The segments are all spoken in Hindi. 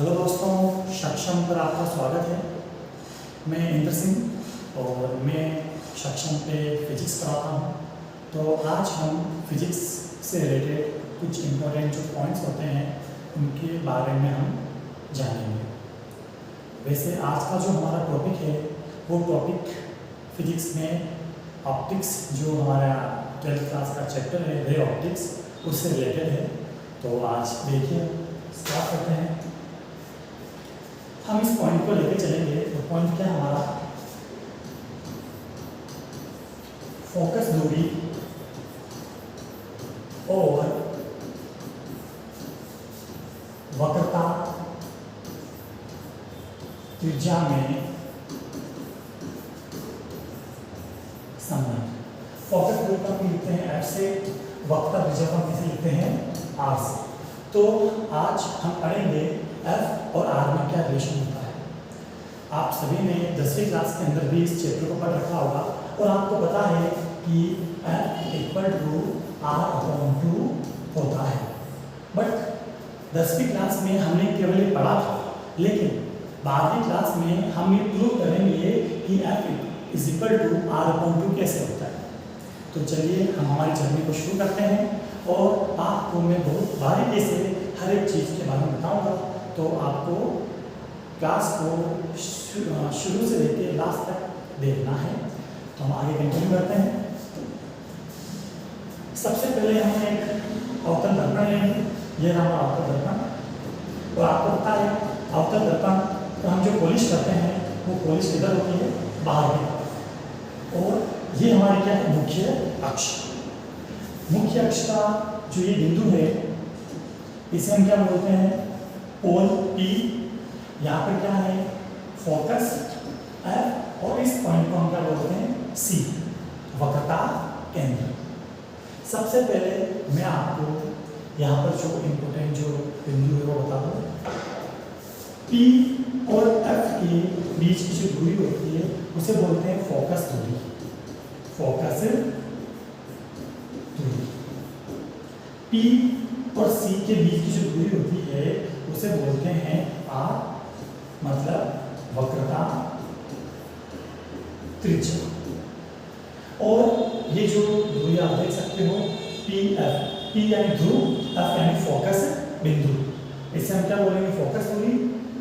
हेलो दोस्तों, सक्षम पर आपका स्वागत है। मैं इंद्र सिंह और मैं सक्षम पे फिजिक्स पढ़ाता हूँ। तो आज हम फिजिक्स से रिलेटेड कुछ इम्पोर्टेंट जो पॉइंट्स होते हैं उनके बारे में हम जानेंगे। वैसे आज का जो हमारा टॉपिक है वो टॉपिक फिजिक्स में ऑप्टिक्स, जो हमारा 12th क्लास का चैप्टर है रे ऑप्टिक्स, उससे रिलेटेड है। तो आज देखिए स्टार्ट करते हैं। हम इस पॉइंट को लेकर चलेंगे। तो पॉइंट क्या है हमारा? फोकस दूरी और वक्रता त्रिज्या में संबंध। फोकस दूरी का लिखते हैं F से, वक्रता त्रिज्या का कैसे लिखते हैं? R से। तो आज हम पढ़ेंगे F और R में क्या रिलेशन होता है। आप सभी ने 10वीं क्लास के अंदर भी इस चैप्टर को पढ़ रखा होगा और आपको पता है कि F इक्वल टू R/2 होता है। बट 10वीं क्लास में हमने केवल ये पढ़ा था, लेकिन 12वीं क्लास में हम ये प्रूव करेंगे कि F is equal to R/2 कैसे होता है। तो चलिए हम हमारी जर्नी को शुरू करते हैं और आपको मैं बहुत बारीकी से हर एक चीज़ के बारे में बताऊंगा। तो आपको क्लास को शुरू से लेकर लास्ट तक देखना है। तो हम आगे कंटिन्यू करते हैं। सबसे पहले हम एक अवतल दर्पण लेंगे। ये रहा हमारा अवतल दर्पण। और आपको पता है अवतल दर्पण तो हम जो पॉलिश करते हैं वो पॉलिश किधर होती है? बाहर की तरफ। और ये हमारी क्या है? मुख्य अक्ष। मुख्य अक्ष का जो ये बिंदु है इसे हम क्या बोलते हैं? पोल P। यहाँ पर क्या है? Focus F। और इस पॉइंट को हम क्या बोलते हैं? C, वक्रता केंद्र। सबसे पहले मैं आपको यहाँ पर जो इम्पोर्टेंट जो बिंदु है वो बता दूँ। P और F के बीच की जो दूरी होती है उसे बोलते हैं फोकस दूरी। फोकस दूरी। P और C के बीच की जो दूरी होती है उसे बोलते हैं R, मतलब वक्रता त्रिज्या। और ये जो दूरी आप देख सकते हो PF, P यानी ध्रुव, F यानी फोकस बिंदु। इसे हम क्या बोलेंगे? फोकस दूरी।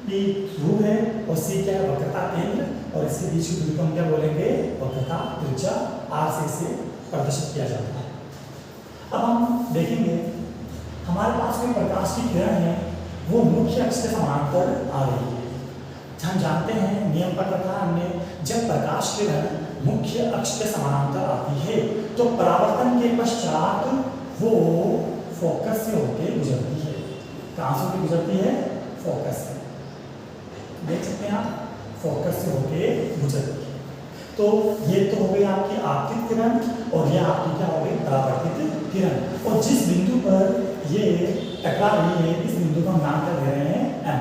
P ध्रुव है और C क्या है? वक्रता केंद्र। और इसके बीच की दूरी को हम क्या बोलेंगे? वक्रता त्रिज्या। R से इसे प्रदर्शित किया जाता है। अब हम देखेंगे हमारे पास कोई प्रकाश की किरण है, वो मुख्य अक्ष के समांतर आ रही है। हम जानते हैं, नियम पढ़ रखा है हमने, जब प्रकाश किरण मुख्य अक्ष के समानांतर आती है तो परावर्तन के पश्चात वो फोकस से होकर गुजरती है। कहाँ से होकर गुजरती है? फोकस से। देख सकते हैं आप, फोकस से होकर गुजरती है। तो ये तो हो गई आपकी आपतित किरण और ये आपकी क्या हो गई? परावर्तित किरण। और जिस बिंदु पर ये टकरा रही है इस बिंदु का नाम क्या दे रहे हैं? M।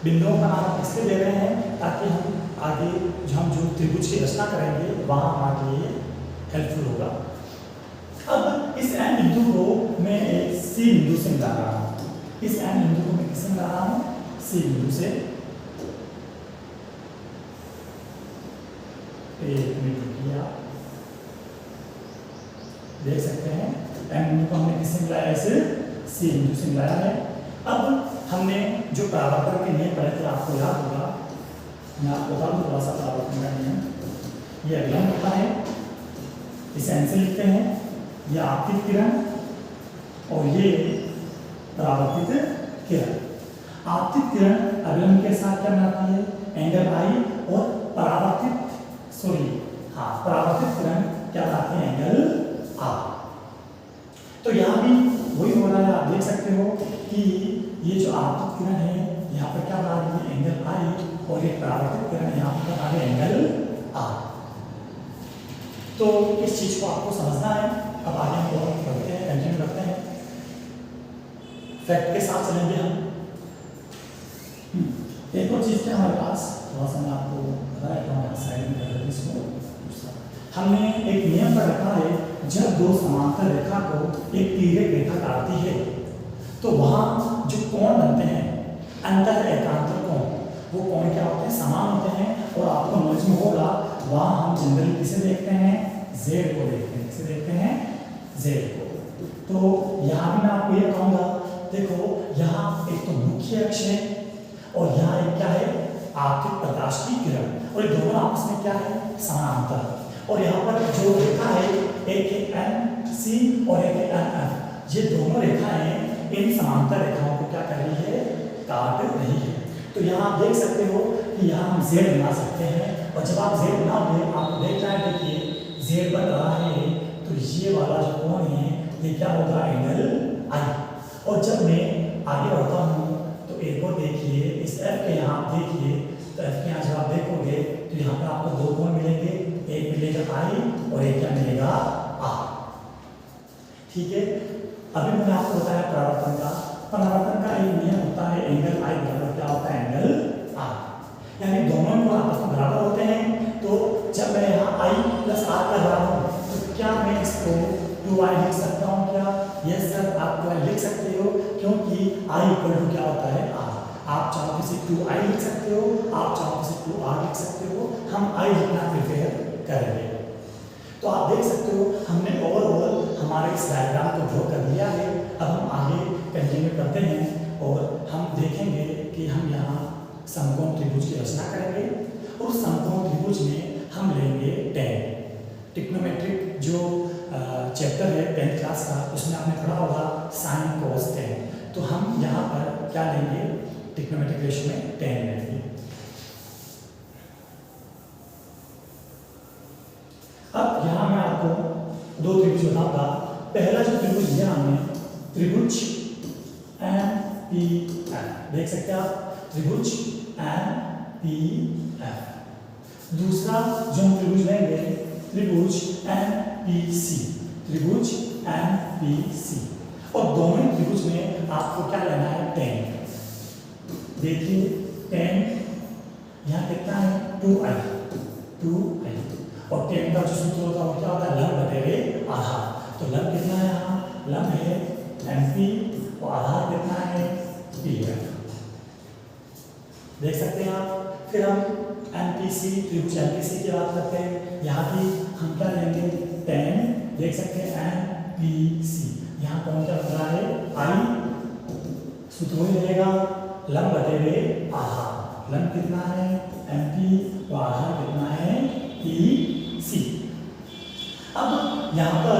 बिंदुओं का नाम इसलिए दे रहे हैं ताकि हम आगे हम जो त्रिभुज की रचना करेंगे वहाँ हमारे लिए हेल्पफुल होगा। अब इस M बिंदु को मैं एक C बिंदु से मिला रहा हूँ। इस M बिंदु को मैं किससे मिला रहा हूँ? C बिंदु से। एक मिनट किया, देख सकते हैं M बिंदु को हमने किससे मिलाया? इसे C बिंदु से मिलाया है। अब हमने जो परावर्तन के नियम पढ़े थे आपको याद होगा, मैं आपको बता दूं थोड़ा सा परावर्तन का नियम। ये अगला होता है, इसे N से लिखते हैं। यह आपतित किरण और ये परावर्तित किरण। आपतित किरण अवलंब के साथ क्या बनाती है? Angle I। और परावर्तित किरण क्या बनाती है? Angle R। तो यहाँ भी वही हो रहा है। आप देख सकते हो कि ये जो आपतित किरण है यहाँ पर क्या बना रही है? Angle I। और ये परावर्तित किरण यहाँ पर बना रही है एंगल R। तो इस चीज को आपको समझना है। अब आगे हम और बढ़ते हैं, कंटिन्यू करते हैं। फैक्ट के साथ चलेंगे हम। एक और चीज क्या हमारे पास, थोड़ा सा मैं आपको बताया कि हमारे साइड में कर देते इसको। हमने एक नियम पर रखा है, जब दो समांतर रेखा को एक तिर्यक रेखा काटती है तो वहां जो कोण बनते हैं अंतर एकांतर कोण, वो कोण क्या होते हैं, समान होते हैं। और आपको नॉलेज में होगा वहाँ हम जनरली किसे देखते हैं, जेड को देखते हैं। किसे देखते हैं, जेड को। तो यहाँ भी मैं आपको ये कहूँगा, देखो यहाँ एक तो मुख्य अक्ष है और यहाँ एक क्या है, आपके प्रकाश की किरण, और ये दोनों आपस में क्या है, समानांतर। और यहाँ पर जो रेखा है, एक है एन सी और एक है एन एफ, ये दोनों रेखाएं इन समांतर रेखाओं को क्या कर रही है, काट रही है। तो यहाँ आप देख सकते हो कि यहाँ हम जेड बना सकते हैं, और जब आप जेड बनाओगे आपको देखना है, देखिए जेड बन रहा है, तो ये वाला जो कोण है ये क्या होगा, एंगल आई। और जब मैं आगे बढ़ता हूँ तो एक और देखिए, इस एफ के यहाँ आप देखिए, तो एफ के यहाँ जब आप देखोगे तो यहाँ पर आपको दो कोण मिलेंगे, एक मिलेगा आई और एक क्या मिलेगा, आर। ठीक है, अभी मैंने आपको बताया परावर्तन का। परावर्तन का एक नियम होता है, एंगल आई बराबर क्या होता है, एंगल आर, यानी दोनों कोण आपस में बराबर होते हैं। तो जब मैं यहाँ आई प्लस आर कर रहा हूँ तो क्या मैं इसको 2i लिख सकता हूँ क्या? यस सर, आप 2i लिख सकते हो, क्योंकि i इक्वल टू क्या होता है, r। आप चाहो किसी 2i लिख सकते हो, आप चाहो किसी 2r लिख सकते हो, हम i लिखना प्रेफर करेंगे। तो आप देख सकते हो हमने ओवरऑल हमारे इस डायग्राम को ड्रॉ कर दिया है। अब हम आगे कंटिन्यू करते हैं और हम देखेंगे कि हम यहाँ समकोण त्रिभुज की रचना करेंगे, और उस समकोण त्रिभुज में हम लेंगे टेन। ट्रिग्नोमेट्रिक जो चैप्टर है 10th क्लास का, उसमें आपने पढ़ा होगा साइन कोस टेन। तो हम यहाँ पर क्या लेंगे, ट्रिग्नोमेट्रिक रेशियो में 10 लेंगे। अब यहाँ मैं आपको दो त्रिभुज बताऊंगा। पहला जो त्रिभुज लिया हमने, त्रिभुज MPF, देख सकते हैं आप, त्रिभुज MPF। दूसरा जो हम त्रिभुज लेंगे, त्रिभुज MPC, त्रिभुज MPC। और दोनों त्रिभुज में आपको क्या लेना है, 10। देखिए 10 यहाँ कितना है, 2i, 2i। और 10 का जो सूत्र होता है वो क्या होता है, लंब बटे आधार। तो लंब कितना है, यहाँ लंब है MP और आधार कितना है, PF। देख सकते हैं आप। फिर हम MPC, त्रिभुज MPC की बात करते हैं। यहाँ भी हम क्या लेंगे, 10। देख सकते हैं MPC, यहाँ कौन क्या बन रहा है, I, सूत्र वही रहेगा, लंब बटे आधार। लंब कितना है, MP और आधार कितना है, PC। अब यहाँ पर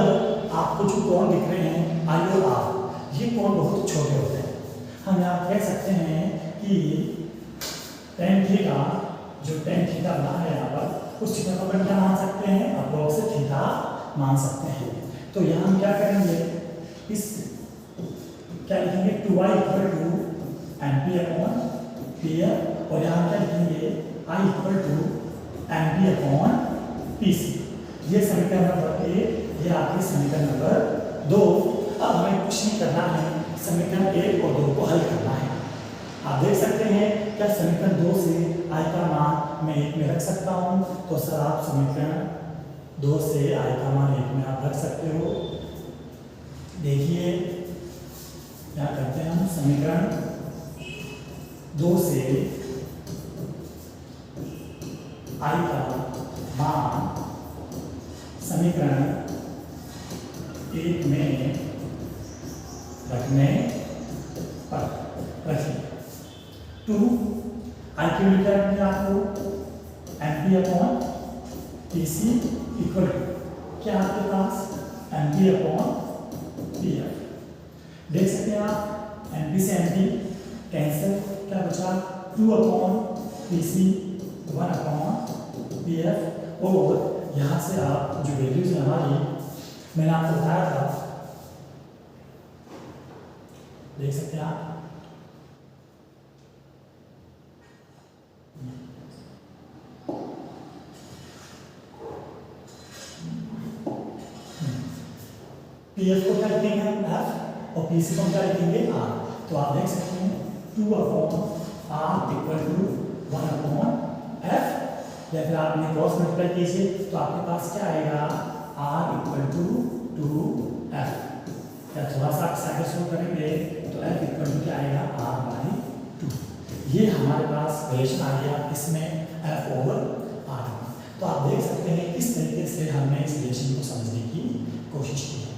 आपको जो कोण दिख रहे हैं I और R, ये कोण बहुत छोटे होते हैं। हम यहाँ कह सकते हैं कि tan थीटा, जो tan थीटा बना है यहाँ पर, उस थीटा को अपन क्या मान सकते हैं, अप्रोक्स थीटा मान सकते हैं। तो यहाँ हम क्या करेंगे, इस क्या लिखेंगे, 2i equal to MP upon PF, और यहाँ क्या लिखेंगे, I equal to MP upon PC। ये समीकरण नंबर 1, ये आपकी समीकरण नंबर 2। अब हमें कुछ नहीं करना है, समीकरण 1 और 2 को हल करना है। आप देख सकते हैं क्या समीकरण 2 से I का मान मैं 1 में रख सकता हूँ। तो सर आप समीकरण 2 से I का मान 1 में आप रख सकते हो। देखिए क्या करते हैं हम, समीकरण 2 से I का मान समीकरण 1 में रखने पर रखिए 2 I की वैल्यू क्या रखनी है आपको, MP upon PC equal to क्या आपके पास, MP अपॉन PF। देख सकते हैं आप, MP से MP कैंसिल, क्या बचा, 2 अपॉन PC, 1 अपॉन PF। और यहाँ से आप जो वैल्यूज है हमारी, मैंने आपको बताया था, देख सकते हैं आप, PF को क्या लिखेंगे हम, F, और PC को क्या लिखेंगे, R। तो आप देख सकते हैं 2 upon R equal to 1 upon F, या फिर आप इन्हें क्रॉस मल्टीप्लाई कीजिए तो आपके पास क्या आएगा, R इक्वल टू 2F। या थोड़ा सा आगे शुरू करेंगे तो F इक्वल टू क्या आएगा, R/2। ये हमारे पास रिलेशन आ गया इसमें F/R। तो आप देख सकते हैं किस तरीके से हमने इस रिलेशन को समझने की कोशिश की।